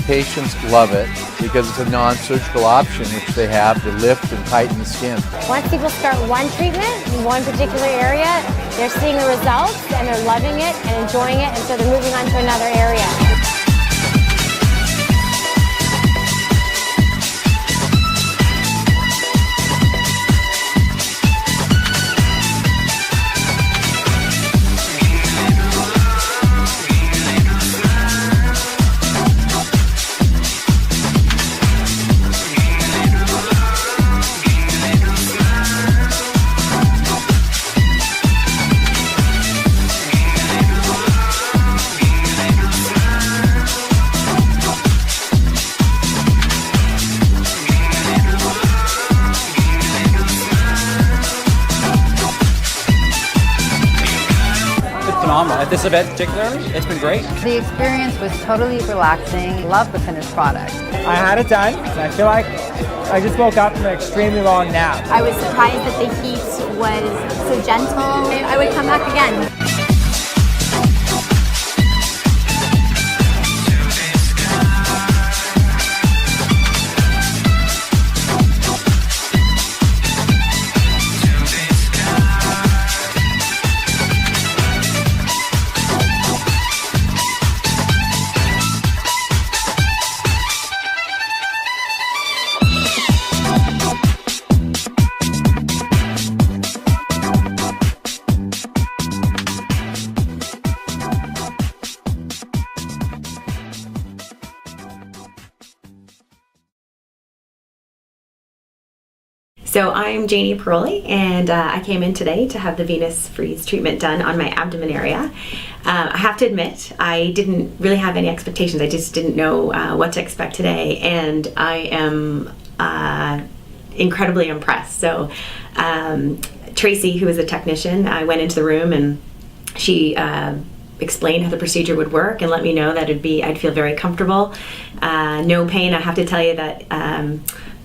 patients love it because it's a non-surgical option which they have to lift and tighten the skin. Once people start one treatment in one particular area, they're seeing the results and they're loving it and enjoying it, and so they're moving on to another area. Phenomenal. At this event particularly, it's been great. The experience was totally relaxing. Love the finished product. I had it done, and I feel like I just woke up from an extremely long nap. I was surprised that the heat was so gentle. I would come back again. So I'm Janie Paroli, and I came in today to have the Venus Freeze treatment done on my abdomen area. I have to admit, I didn't really have any expectations. I just didn't know what to expect today, and I am incredibly impressed. So Tracy, who is a technician, I went into the room and she explained how the procedure would work and let me know that I'd feel very comfortable. No pain. I have to tell you that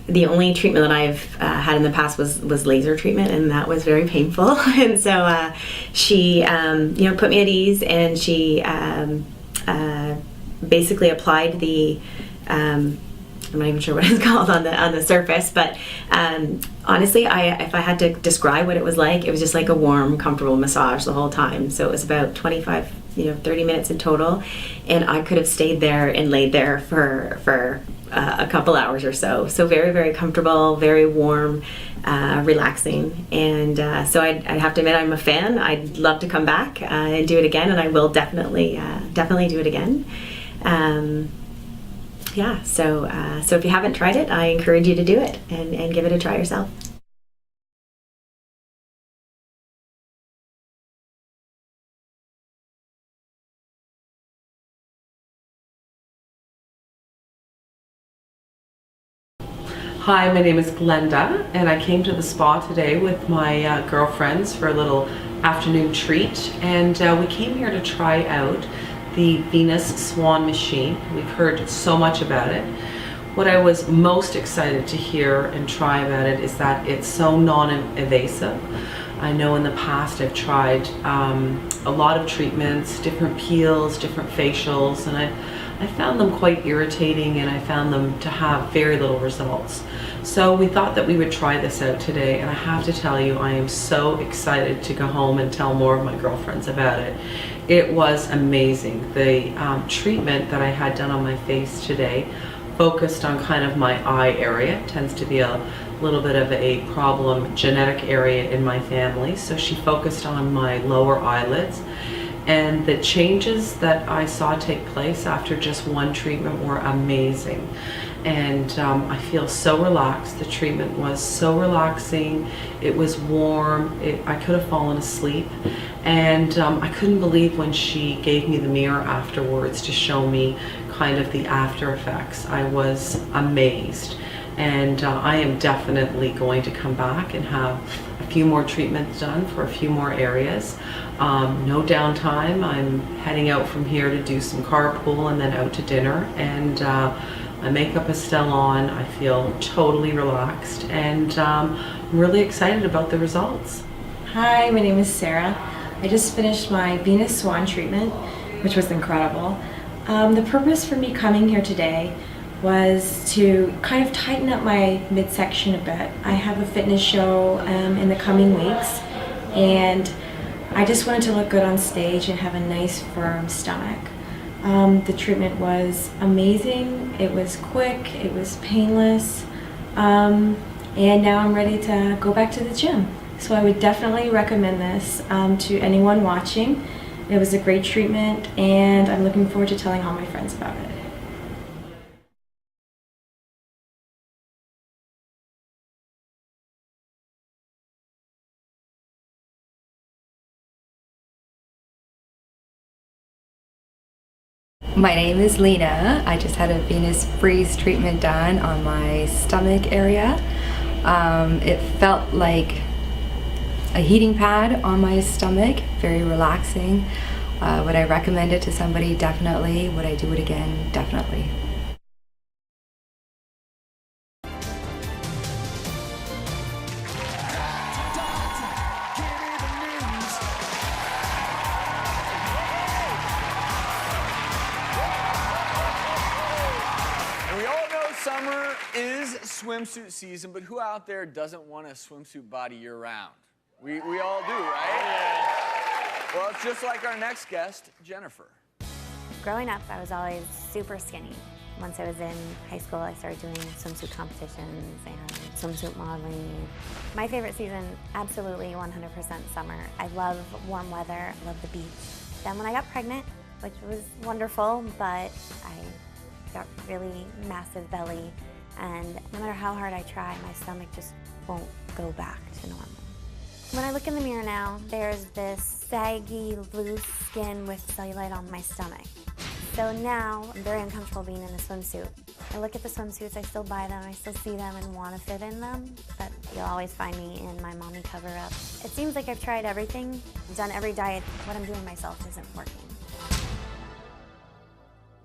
the only treatment that I've had in the past was laser treatment, and that was very painful. And so she put me at ease, and she basically applied the I'm not even sure what it's called on the surface, but honestly, if I had to describe what it was like a warm, comfortable massage the whole time. So it was about 25, 30 minutes in total, and I could have stayed there and laid there for a couple hours or so. So very, very comfortable, very warm, relaxing, and so I'd have to admit I'm a fan. I'd love to come back and do it again, and I will definitely do it again. Yeah, so if you haven't tried it, I encourage you to do it and give it a try yourself. Hi, my name is Glenda, and I came to the spa today with my girlfriends for a little afternoon treat, and we came here to try out the Venus Swan machine. We've heard so much about it. What I was most excited to hear and try about it is that it's so non-invasive. I know in the past I've tried a lot of treatments, different peels, different facials, and I found them quite irritating, and I found them to have very little results. So we thought that we would try this out today, and I have to tell you, I am so excited to go home and tell more of my girlfriends about it. It was amazing. The treatment that I had done on my face today focused on kind of my eye area. It tends to be a little bit of a problem genetic area in my family, so she focused on my lower eyelids. And the changes that I saw take place after just one treatment were amazing. And I feel so relaxed. The treatment was so relaxing. It was warm. I could have fallen asleep. And I couldn't believe when she gave me the mirror afterwards to show me kind of the after effects. I was amazed. And I am definitely going to come back and have a few more treatments done for a few more areas. No downtime. I'm heading out from here to do some carpool and then out to dinner. And my makeup is still on. I feel totally relaxed, and I'm really excited about the results. Hi, my name is Sarah. I just finished my Venus Swan treatment, which was incredible. The purpose for me coming here today was to kind of tighten up my midsection a bit. I have a fitness show in the coming weeks, and I just wanted to look good on stage and have a nice firm stomach. The treatment was amazing, it was quick, it was painless, and now I'm ready to go back to the gym. So I would definitely recommend this to anyone watching. It was a great treatment, and I'm looking forward to telling all my friends about it. My name is Lena. I just had a Venus Freeze treatment done on my stomach area. It felt like a heating pad on my stomach, very relaxing. Would I recommend it to somebody? Definitely. Would I do it again? Definitely. Summer is swimsuit season, but who out there doesn't want a swimsuit body year-round? We all do, right? Well, it's just like our next guest, Jennifer. Growing up, I was always super skinny. Once I was in high school, I started doing swimsuit competitions and swimsuit modeling. My favorite season, absolutely 100% summer. I love warm weather, I love the beach. Then when I got pregnant, which was wonderful, but I got really massive belly, and no matter how hard I try, my stomach just won't go back to normal. When I look in the mirror now, there's this saggy, loose skin with cellulite on my stomach. So now, I'm very uncomfortable being in a swimsuit. I look at the swimsuits, I still buy them, I still see them and want to fit in them, but you'll always find me in my mommy cover-up. It seems like I've tried everything, I've done every diet. What I'm doing myself isn't working.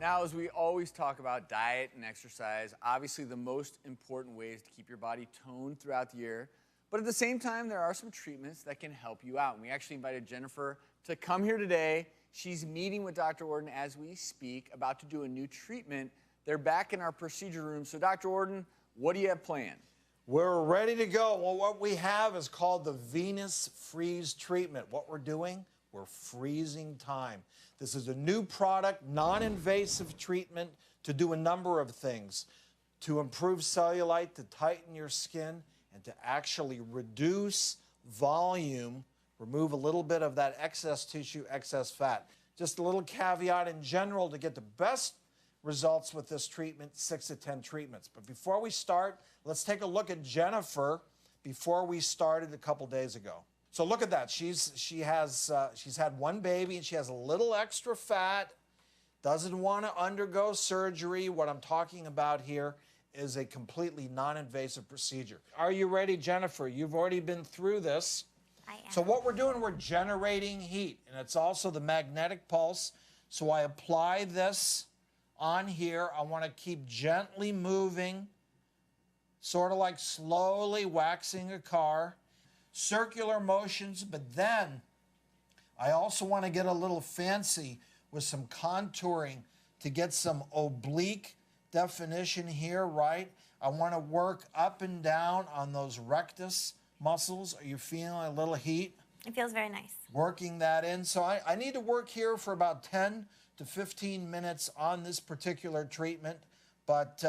Now, as we always talk about diet and exercise, obviously the most important way is to keep your body toned throughout the year. But at the same time, there are some treatments that can help you out. And we actually invited Jennifer to come here today. She's meeting with Dr. Orden as we speak, about to do a new treatment. They're back in our procedure room. So Dr. Orden, what do you have planned? We're ready to go. Well, what we have is called the Venus Freeze treatment. What we're doing, we're freezing time. This is a new product, non-invasive treatment to do a number of things. To improve cellulite, to tighten your skin, and to actually reduce volume, remove a little bit of that excess tissue, excess fat. Just a little caveat in general, to get the best results with this treatment, 6 to 10 treatments. But before we start, let's take a look at Jennifer before we started a couple days ago. So look at that. She's had one baby and she has a little extra fat, doesn't want to undergo surgery. What I'm talking about here is a completely non-invasive procedure. Are you ready, Jennifer? You've already been through this. I am. So what we're doing, we're generating heat, and it's also the magnetic pulse. So I apply this on here. I want to keep gently moving, sort of like slowly waxing a car. Circular motions, but then I also want to get a little fancy with some contouring to get some oblique definition here, right? I want to work up and down on those rectus muscles. Are you feeling a little heat? It feels very nice. Working that in. So I need to work here for about 10 to 15 minutes on this particular treatment, but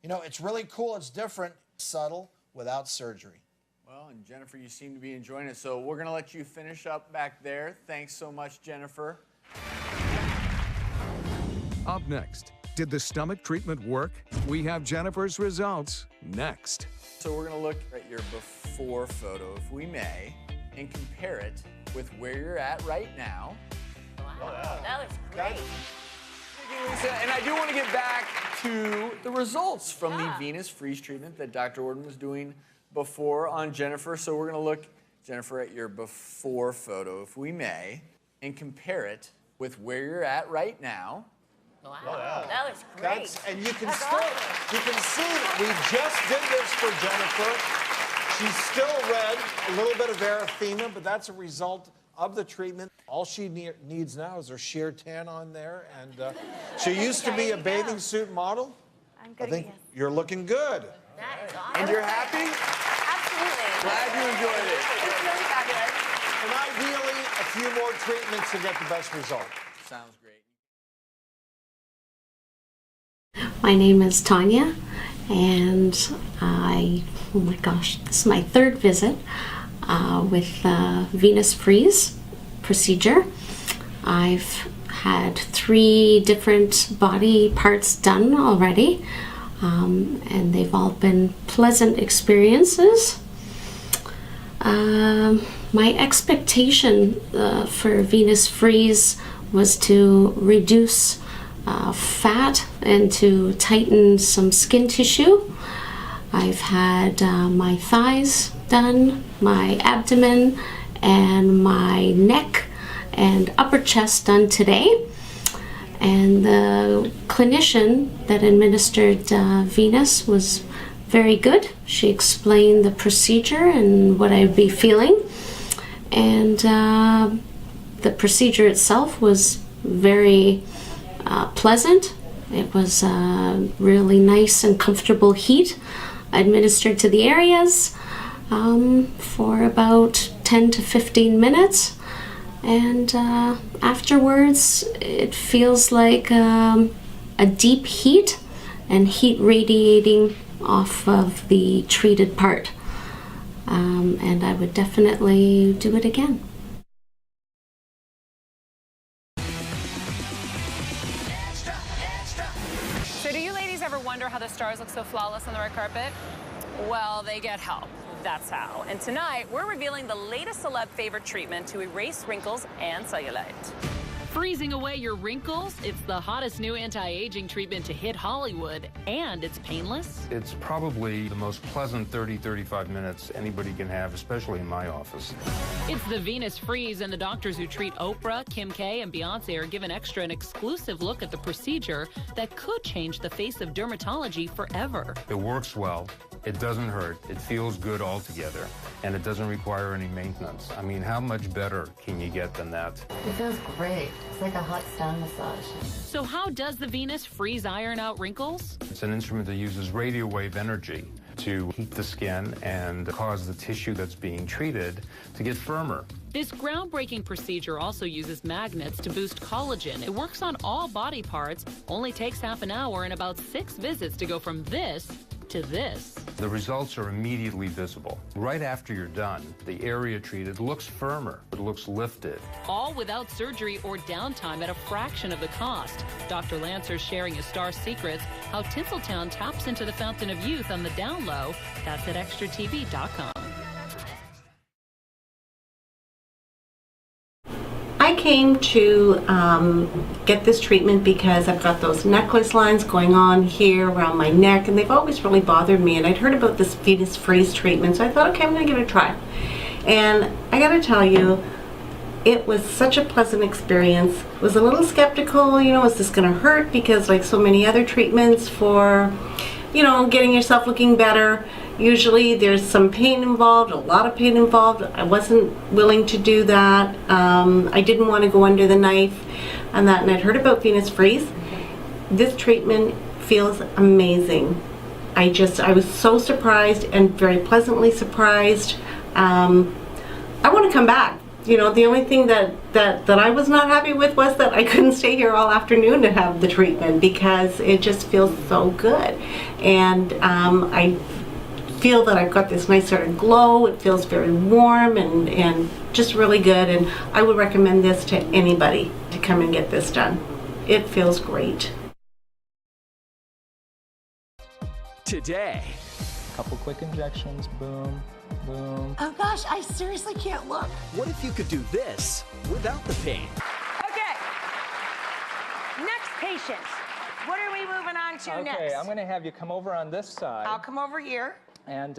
you know, it's really cool, it's different, subtle, without surgery. Well, and Jennifer, you seem to be enjoying it, so we're going to let you finish up back there. Thanks so much, Jennifer. Up next, did the stomach treatment work? We have Jennifer's results next. So we're going to look at your before photo, if we may, and compare it with where you're at right now. Wow, that looks great. Thank you, Lisa. And I do want to get back to the results from the Venus Freeze treatment that Dr. Orden was doing before on Jennifer. So we're going to look, Jennifer, at your before photo, if we may, and compare it with where you're at right now. Wow, that looks great. And you can you can see we just did this for Jennifer. She's still red, a little bit of erythema, but that's a result of the treatment. All she needs now is her sheer tan on there. And she used to be a bathing suit model. I'm good. I think you're looking good. That is awesome. And you're happy? Absolutely. Glad you enjoyed it. It's really fabulous. And ideally, a few more treatments to get the best result. Sounds great. My name is Tanya, and oh my gosh, this is my third visit with venous freeze procedure. I've had 3 different body parts done already, and they've all been pleasant experiences. My expectation for venous freeze was to reduce fat and to tighten some skin tissue. I've had my thighs done, my abdomen, and my neck and upper chest done today. And the clinician that administered venous was very good. She explained the procedure and what I'd be feeling. And the procedure itself was very pleasant. It was really nice and comfortable heat administered to the areas for about 10 to 15 minutes. And afterwards, it feels like a deep heat and heat radiating off of the treated part. And I would definitely do it again. So do you ladies ever wonder how the stars look so flawless on the red carpet? Well, they get help. That's how. And tonight, we're revealing the latest celeb favorite treatment to erase wrinkles and cellulite. Freezing away your wrinkles? It's the hottest new anti-aging treatment to hit Hollywood, and it's painless. It's probably the most pleasant 30-35 minutes anybody can have, especially in my office. It's the Venus Freeze, and the doctors who treat Oprah, Kim K, and Beyonce are given extra an exclusive look at the procedure that could change the face of dermatology forever. It works well. It doesn't hurt. It feels good altogether, and it doesn't require any maintenance. I mean, how much better can you get than that? It feels great. It's like a hot stone massage. So how does the Venus Freeze iron out wrinkles? It's an instrument that uses radio wave energy to heat the skin and cause the tissue that's being treated to get firmer. This groundbreaking procedure also uses magnets to boost collagen. It works on all body parts, only takes half an hour and about 6 visits to go from this to this. The results are immediately visible. Right after you're done, the area treated looks firmer. It looks lifted. All without surgery or downtime at a fraction of the cost. Dr. Lancer's sharing his star secrets, how Tinseltown taps into the fountain of youth on the down low. That's at extratv.com. I came to get this treatment because I've got those necklace lines going on here around my neck, and they've always really bothered me. And I'd heard about this Venus Freeze treatment, so I thought, okay, I'm going to give it a try. And I got to tell you, it was such a pleasant experience. I was a little skeptical, you know, is this going to hurt? Because like so many other treatments for, you know, getting yourself looking better, usually there's some pain involved, a lot of pain involved. I wasn't willing to do that. I didn't want to go under the knife and that, and I'd heard about Venus Freeze. This treatment feels amazing. I was so surprised and very pleasantly surprised. I want to come back. You know, the only thing that I was not happy with was that I couldn't stay here all afternoon to have the treatment because it just feels so good. And I feel that I've got this nice sort of glow. It feels very warm and just really good. And I would recommend this to anybody to come and get this done. It feels great. Today. Couple quick injections, boom, boom. Oh gosh, I seriously can't look. What if you could do this without the pain? Okay. Next patient. What are we moving on to next? Okay, I'm going to have you come over on this side. I'll come over here. And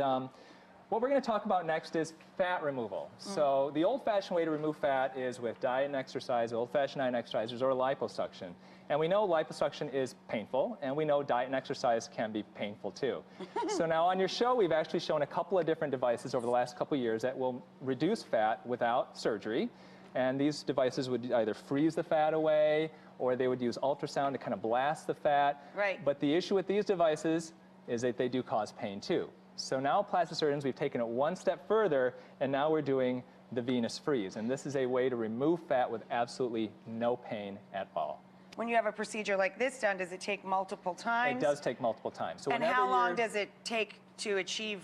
what we're going to talk about next is fat removal. So the old-fashioned way to remove fat is with diet and exercise, old-fashioned diet and exercises, or liposuction. And we know liposuction is painful, and we know diet and exercise can be painful too. So now on your show, we've actually shown a couple of different devices over the last couple of years that will reduce fat without surgery. And these devices would either freeze the fat away, or they would use ultrasound to kind of blast the fat. Right. But the issue with these devices is that they do cause pain too. So now plastic surgeons, we've taken it one step further, and now we're doing the venous freeze. And this is a way to remove fat with absolutely no pain at all. When you have a procedure like this done, does it take multiple times? It does take multiple times. So and how long does it take to achieve,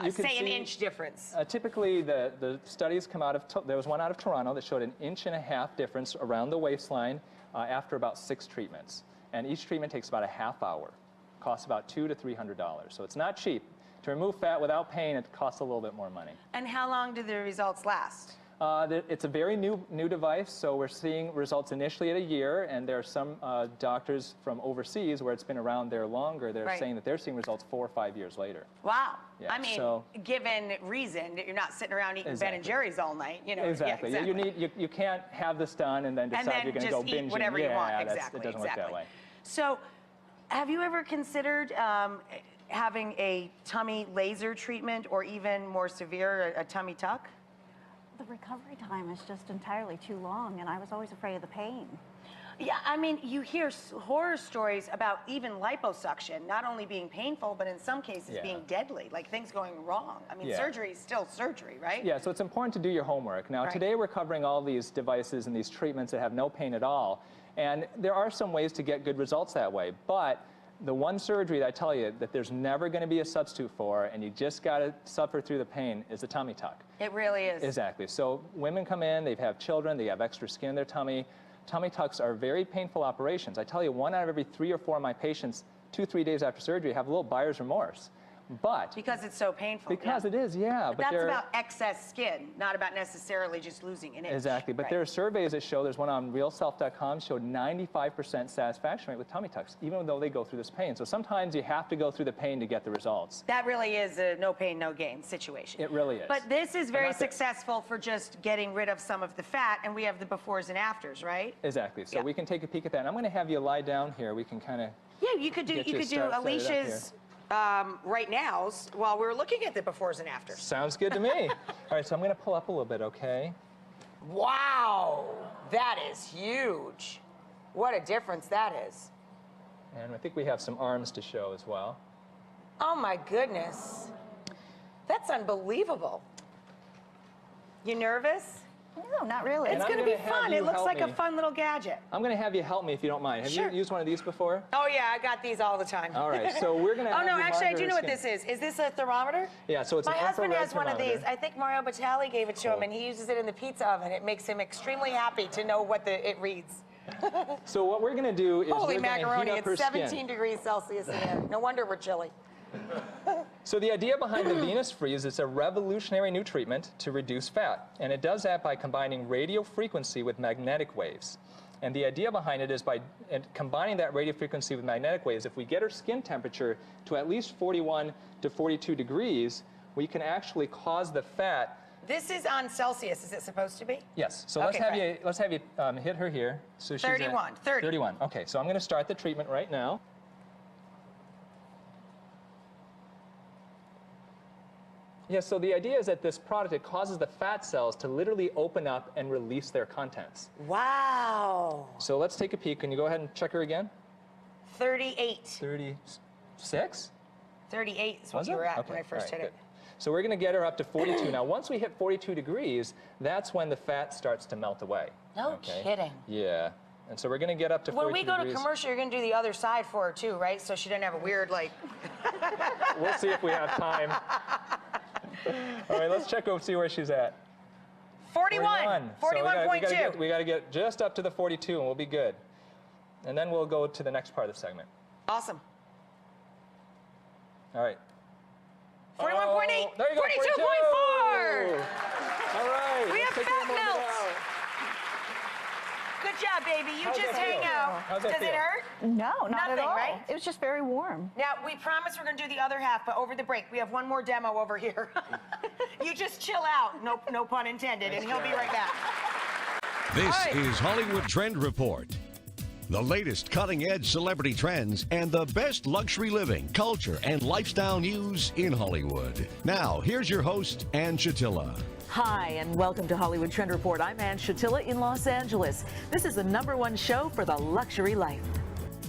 say, an inch difference? Typically, the studies come out of, there was one out of Toronto that showed an 1.5 inch difference around the waistline after about 6 treatments. And each treatment takes about a half hour. Costs about $200 to $300. So it's not cheap. To remove fat without pain, it costs a little bit more money. And how long do the results last? It's a very new device, so we're seeing results initially at a year, and there are some doctors from overseas where it's been around there longer. They're saying that they're seeing results 4 or 5 years later. Wow. Yeah, I mean, given reason that you're not sitting around eating Ben and Jerry's all night, you know. Exactly. Yeah, exactly. You can't have this done and then decide you're going to go binging. Eat whatever you want. Exactly. It doesn't work that way. So, have you ever considered having a tummy laser treatment, or even more severe, a tummy tuck? The recovery time is just entirely too long, and I was always afraid of the pain. Yeah, I mean, you hear horror stories about even liposuction not only being painful, but in some cases being deadly, like things going wrong. I mean, surgery is still surgery, right? Yeah, so it's important to do your homework. Now, today we're covering all these devices and these treatments that have no pain at all, and there are some ways to get good results that way, but the one surgery that I tell you that there's never going to be a substitute for, and you just got to suffer through the pain, is the tummy tuck. It really is. Exactly. So women come in, they have children, they have extra skin in their tummy. Tummy tucks are very painful operations. I tell you, 1 out of every 3 or 4 of my patients, 2-3 days after surgery, have a little buyer's remorse. But because it's so painful. Because it is, yeah. But that's about excess skin, not about necessarily just losing an inch. Exactly. But there are surveys that show, there's one on realself.com, showed 95% satisfaction rate with tummy tucks, even though they go through this pain. So sometimes you have to go through the pain to get the results. That really is a no pain, no gain situation. It really is. But this is very successful for just getting rid of some of the fat, and we have the befores and afters, right? Exactly. So we can take a peek at that. And I'm going to have you lie down here. We can kind of you could do Alicia's right nows while we're looking at the befores and afters. Sounds good to me. All right, so I'm going to pull up a little bit, okay? Wow, that is huge. What a difference that is. And I think we have some arms to show as well. Oh my goodness. That's unbelievable. You nervous? No, not really. It's going to be fun. It looks like a fun little gadget. I'm going to have you help me if you don't mind. Have you used one of these before? Oh yeah, I got these all the time. All right, so we're going to Oh no, actually I do know what this is. Is this a thermometer? Yeah, so it's My an husband infrared has one of these. thermometer. I think Mario Batali gave it to him, and he uses it in the pizza oven. It makes him extremely happy to know what it reads. So what we're going to do is Holy we're going to macaroni, heat up her it's 17 skin. degrees Celsius in there. No wonder we're chilly. So the idea behind the venous freeze is a revolutionary new treatment to reduce fat. And it does that by combining radio frequency with magnetic waves. And the idea behind it is by combining that radio frequency with magnetic waves, if we get her skin temperature to at least 41 to 42 degrees, we can actually cause the fat. This is on Celsius, is it supposed to be? Yes, so Okay, let's have you hit her here. So she's 31, 30. 31, okay, so I'm going to start the treatment right now. Yeah, so the idea is that this product, it causes the fat cells to literally open up and release their contents. Wow. So let's take a peek. Can you go ahead and check her again? 38. 36? 38 is what you were at when I first hit it. So we're going to get her up to 42. Now, once we hit 42 degrees, that's when the fat starts to melt away. No kidding. Yeah. And so we're going to get up to 42 When we go degrees. to commercial, you're going to do the other side for her too, right? So she doesn't have a weird, like... We'll see if we have time. All right, let's check over, see where she's at. 41. 41.2. We got to get just up to the 42, and we'll be good. And then we'll go to the next part of the segment. Awesome. All right. 41.8. There you go, 42.4. All right. We have fat melt. Good job, baby. You just hang out. How's that Does it feel? hurt? No, not Nothing, at all. right? It was just very warm. Now, we promise we're going to do the other half, but over the break, we have one more demo over here. You just chill out, no pun intended, and he'll be right back. This is Hollywood Trend Report. The latest cutting-edge celebrity trends and the best luxury living, culture, and lifestyle news in Hollywood. Now, here's your host, Ann Chatilla. Hi, and welcome to Hollywood Trend Report. I'm Ann Shatilla in Los Angeles. This is the #1 show for the luxury life.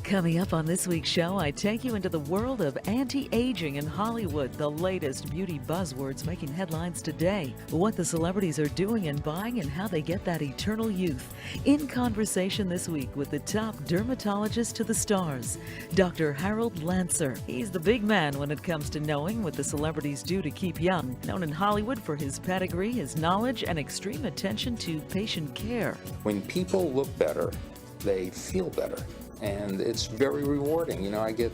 Coming up on this week's show, I take you into the world of anti-aging in Hollywood, the latest beauty buzzwords making headlines today, what the celebrities are doing and buying, and how they get that eternal youth. In conversation this week with the top dermatologist to the stars, Dr. Harold Lancer. He's the big man when it comes to knowing what the celebrities do to keep young, known in Hollywood for his pedigree, his knowledge, and extreme attention to patient care. When people look better, they feel better. And it's very rewarding. You know, I get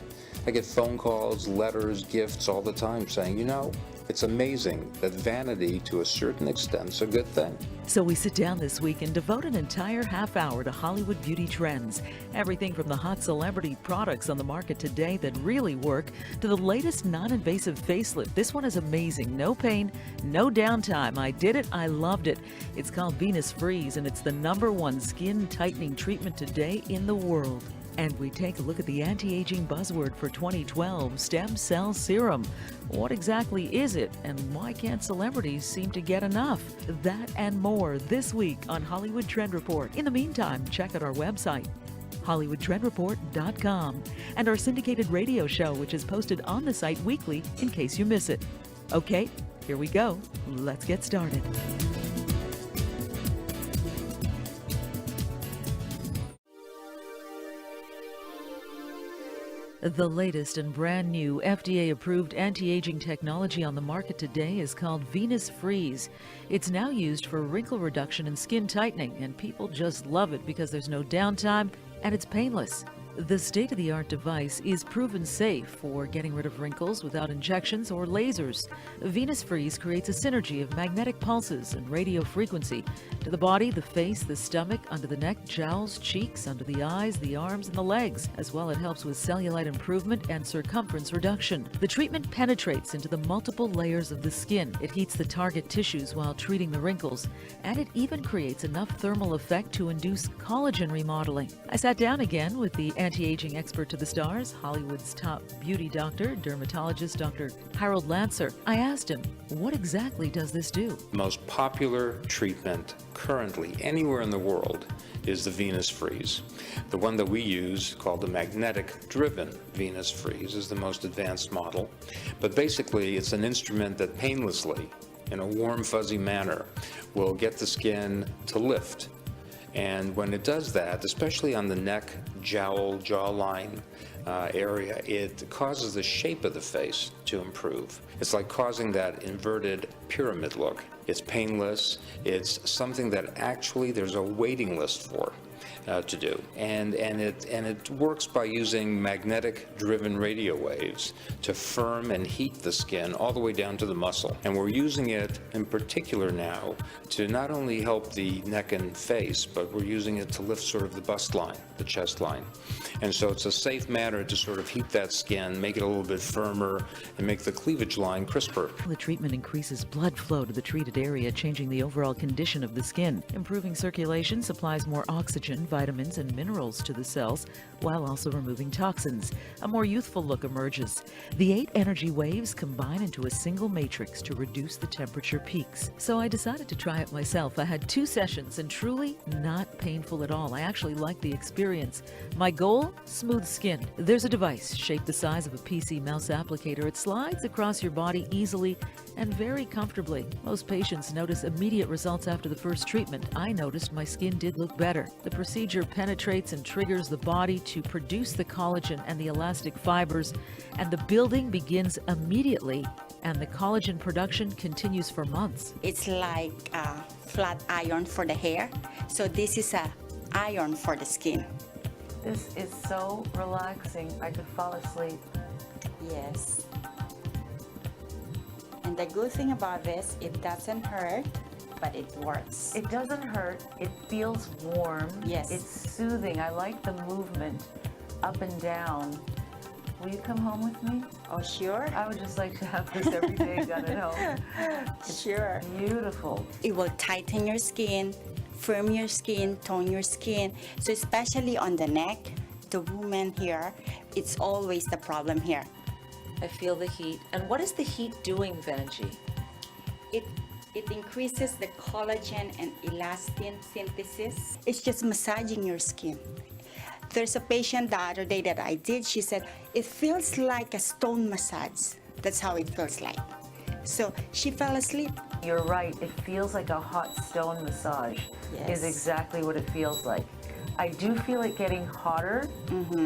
phone calls, letters, gifts all the time saying, you know, it's amazing that vanity to a certain extent is a good thing. So we sit down this week and devote an entire half hour to Hollywood beauty trends. Everything from the hot celebrity products on the market today that really work to the latest non-invasive facelift. This one is amazing. No pain, no downtime. I did it. I loved it. It's called Venus Freeze, and it's the #1 skin tightening treatment today in the world. And we take a look at the anti-aging buzzword for 2012, stem cell serum. What exactly is it, and why can't celebrities seem to get enough? That and more this week on Hollywood Trend Report. In the meantime, check out our website, HollywoodTrendReport.com, and our syndicated radio show, which is posted on the site weekly in case you miss it. Okay, here we go. Let's get started. The latest and brand new FDA-approved anti-aging technology on the market today is called Venus Freeze. It's now used for wrinkle reduction and skin tightening, and people just love it because there's no downtime and it's painless. The state-of-the-art device is proven safe for getting rid of wrinkles without injections or lasers. Venus Freeze creates a synergy of magnetic pulses and radio frequency to the body, the face, the stomach, under the neck, jowls, cheeks, under the eyes, the arms, and the legs. As well, it helps with cellulite improvement and circumference reduction. The treatment penetrates into the multiple layers of the skin. It heats the target tissues while treating the wrinkles, and it even creates enough thermal effect to induce collagen remodeling. I sat down again with the anti-aging expert to the stars, Hollywood's top beauty doctor, dermatologist Dr. Harold Lancer. I asked him, what exactly does this do? The most popular treatment currently anywhere in the world is the Venus Freeze. The one that we use, called the magnetic-driven Venus Freeze, is the most advanced model. But basically, it's an instrument that painlessly, in a warm, fuzzy manner, will get the skin to lift. And when it does that, especially on the neck, jowl, jawline area, it causes the shape of the face to improve. It's like causing that inverted pyramid look. It's painless. It's something that actually there's a waiting list for to do. And it works by using magnetic-driven radio waves to firm and heat the skin all the way down to the muscle. And we're using it in particular now to not only help the neck and face, but we're using it to lift sort of the bust line, the chest line. And so it's a safe manner to sort of heat that skin, make it a little bit firmer, and make the cleavage line crisper. The treatment increases blood flow to the treated area, changing the overall condition of the skin. Improving circulation supplies more oxygen, vitamins, and minerals to the cells, while also removing toxins. A more youthful look emerges. The 8 energy waves combine into a single matrix to reduce the temperature peaks. So I decided to try it myself. I had 2 sessions and truly not painful at all. I actually liked the experience. My goal? Smooth skin. There's a device shaped the size of a PC mouse applicator. It slides across your body easily and very comfortably. Most patients notice immediate results after the first treatment. I noticed my skin did look better. The procedure penetrates and triggers the body to produce the collagen and the elastic fibers, and the building begins immediately, and the collagen production continues for months. It's like a flat iron for the hair, so this is a iron for the skin. This is so relaxing. I could fall asleep. Yes. And the good thing about this, it doesn't hurt, but it works. It doesn't hurt. It feels warm. Yes. It's soothing. I like the movement up and down. Will you come home with me? Oh, sure. I would just like to have this every day done at home. Sure. Beautiful. It will tighten your skin, firm your skin, tone your skin. So especially on the neck, the woman here, it's always the problem here. I feel the heat. And what is the heat doing, Vanjie? It It increases the collagen and elastin synthesis. It's just massaging your skin. There's a patient the other day that I did, she said, it feels like a stone massage. That's how it feels like. So she fell asleep. You're right, it feels like a hot stone massage. Yes. Is exactly what it feels like. I do feel it getting hotter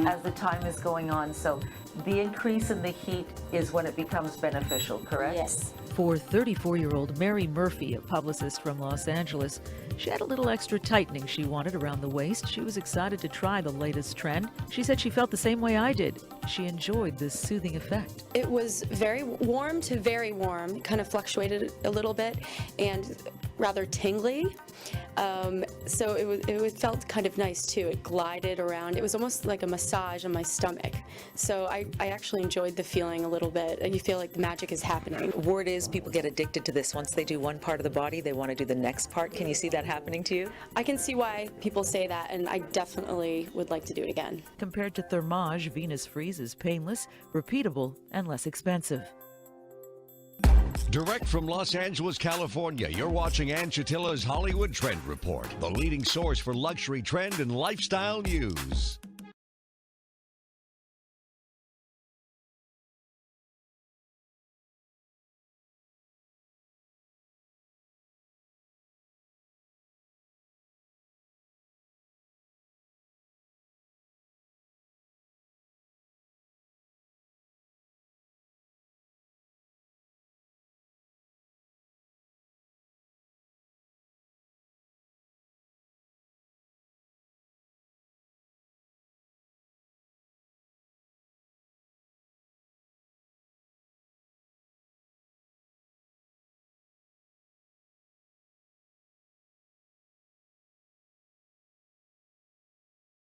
as the time is going on, so the increase in the heat is when it becomes beneficial, correct? Yes. For 34-year-old Mary Murphy, a publicist from Los Angeles, she had a little extra tightening she wanted around the waist. She was excited to try the latest trend. She said she felt the same way I did. She enjoyed this soothing effect. It was very warm to very warm. It kind of fluctuated a little bit and rather tingly. So it felt kind of nice too. It glided around. It was almost like a massage on my stomach. So I actually enjoyed the feeling a little bit. You feel like the magic is happening. Word is people get addicted to this. Once they do one part of the body, they want to do the next part. Can you see that happening to you? I can see why people say that, and I definitely would like to do it again. Compared to Thermage, Venus Freeze is painless, repeatable, and less expensive. Direct from Los Angeles, California, you're watching Ann Chatilla's Hollywood Trend Report, the leading source for luxury trend and lifestyle news.